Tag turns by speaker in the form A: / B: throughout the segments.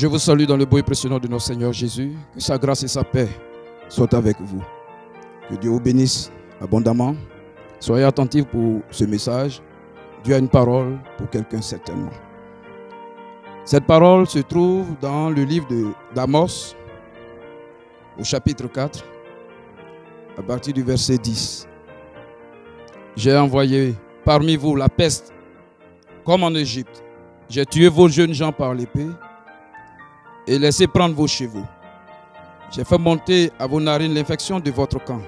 A: Je vous salue dans le beau et précieux nom de notre Seigneur Jésus. Que sa grâce et sa paix soient avec vous. Que Dieu vous bénisse abondamment. Soyez attentifs pour ce message. Dieu a une parole pour quelqu'un certainement. Cette parole se trouve dans le livre d'Amos, au chapitre 4, à partir du verset 10. J'ai envoyé parmi vous la peste, comme en Égypte. J'ai tué vos jeunes gens par l'épée et laissé prendre vos chevaux. J'ai fait monter à vos narines l'infection de votre camp.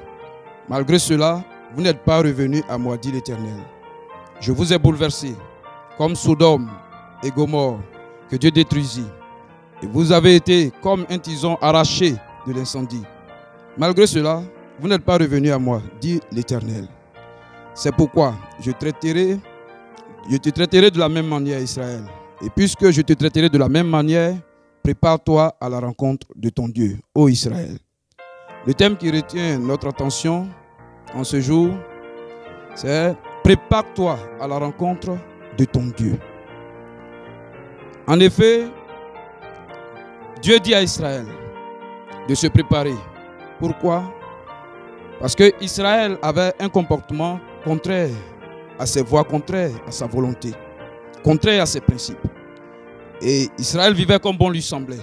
A: Malgré cela, vous n'êtes pas revenus à moi, dit l'Éternel. Je vous ai bouleversés, comme Sodome et Gomorrhe, que Dieu détruisit. Et vous avez été comme un tison arraché de l'incendie. Malgré cela, vous n'êtes pas revenus à moi, dit l'Éternel. C'est pourquoi je te traiterai de la même manière, Israël. Et puisque je te traiterai de la même manière, prépare-toi à la rencontre de ton Dieu, ô Israël. Le thème qui retient notre attention en ce jour, c'est « Prépare-toi à la rencontre de ton Dieu ». En effet, Dieu dit à Israël de se préparer. Pourquoi? Parce que Israël avait un comportement contraire à ses voies, contraire à sa volonté, contraire à ses principes. Et Israël vivait comme bon lui semblait.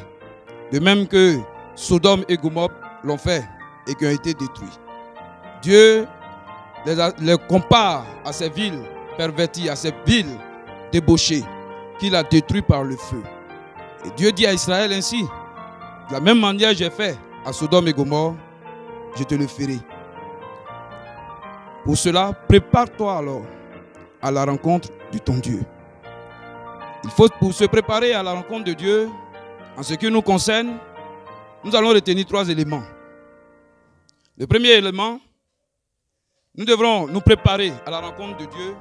A: De même que Sodome et Gomorrhe l'ont fait et qui ont été détruits. Dieu les compare à ces villes perverties, à ces villes débauchées qu'il a détruites par le feu. Et Dieu dit à Israël ainsi, de la même manière j'ai fait à Sodome et Gomorrhe, je te le ferai. Pour cela, prépare-toi alors à la rencontre de ton Dieu. Il faut, pour se préparer à la rencontre de Dieu, en ce qui nous concerne, nous allons retenir 3 éléments. Le premier élément, nous devrons nous préparer à la rencontre de Dieu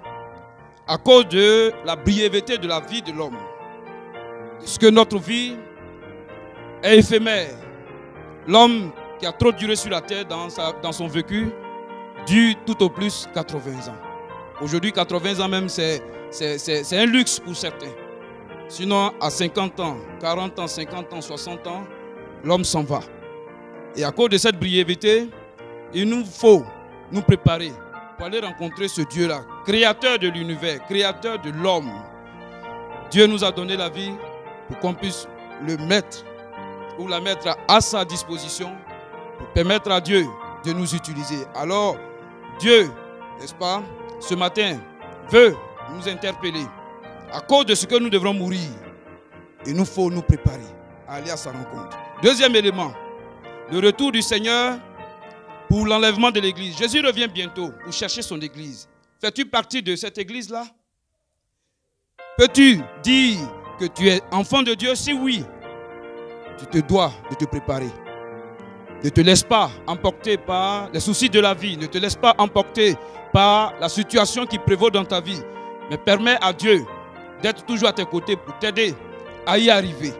A: à cause de la brièveté de la vie de l'homme. Parce que notre vie est éphémère. L'homme qui a trop duré sur la terre dans son vécu dure tout au plus 80 ans. Aujourd'hui, 80 ans même, c'est un luxe pour certains. Sinon, à 50 ans, 40 ans, 50 ans, 60 ans, l'homme s'en va. Et à cause de cette brièveté, il nous faut nous préparer pour aller rencontrer ce Dieu-là, créateur de l'univers, créateur de l'homme. Dieu nous a donné la vie pour qu'on puisse le mettre ou la mettre à sa disposition pour permettre à Dieu de nous utiliser. Alors, Dieu, n'est-ce pas, ce matin, veut nous interpeller à cause de ce que nous devrons mourir. Il nous faut nous préparer à aller à sa rencontre. Deuxième élément, le retour du Seigneur pour l'enlèvement de l'église. Jésus revient bientôt pour chercher son église. Fais-tu partie de cette église-là? Peux-tu dire que tu es enfant de Dieu? Si oui, tu te dois de te préparer. Ne te laisse pas emporter par les soucis de la vie. Ne te laisse pas emporter par la situation qui prévaut dans ta vie. Mais permets à Dieu d'être toujours à tes côtés pour t'aider à y arriver.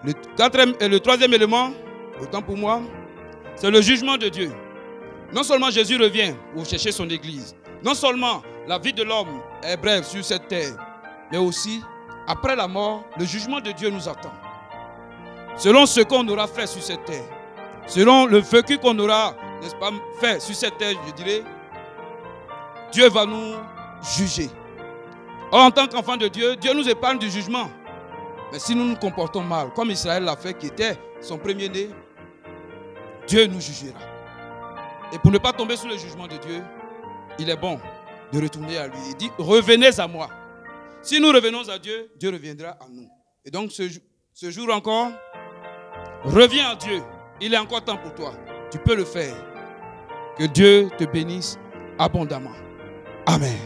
A: Le troisième élément, autant pour moi, c'est le jugement de Dieu. Non seulement Jésus revient pour chercher son église, non seulement la vie de l'homme est brève sur cette terre, mais aussi, après la mort, le jugement de Dieu nous attend. Selon ce qu'on aura fait sur cette terre, selon le vécu qu'on aura, n'est-ce pas, fait sur cette terre, je dirais, Dieu va nous juger. Or, en tant qu'enfant de Dieu, Dieu nous épargne du jugement. Mais si nous nous comportons mal, comme Israël l'a fait, qui était son premier-né, Dieu nous jugera. Et pour ne pas tomber sous le jugement de Dieu, il est bon de retourner à lui. Il dit, revenez à moi. Si nous revenons à Dieu, Dieu reviendra à nous. Et donc ce jour encore, reviens à Dieu. Il est encore temps pour toi. Tu peux le faire. Que Dieu te bénisse abondamment. Amen.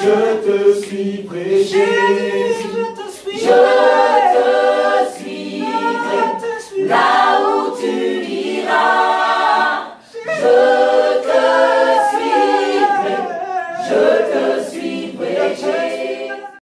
B: Je te suivrai, Jésus, je te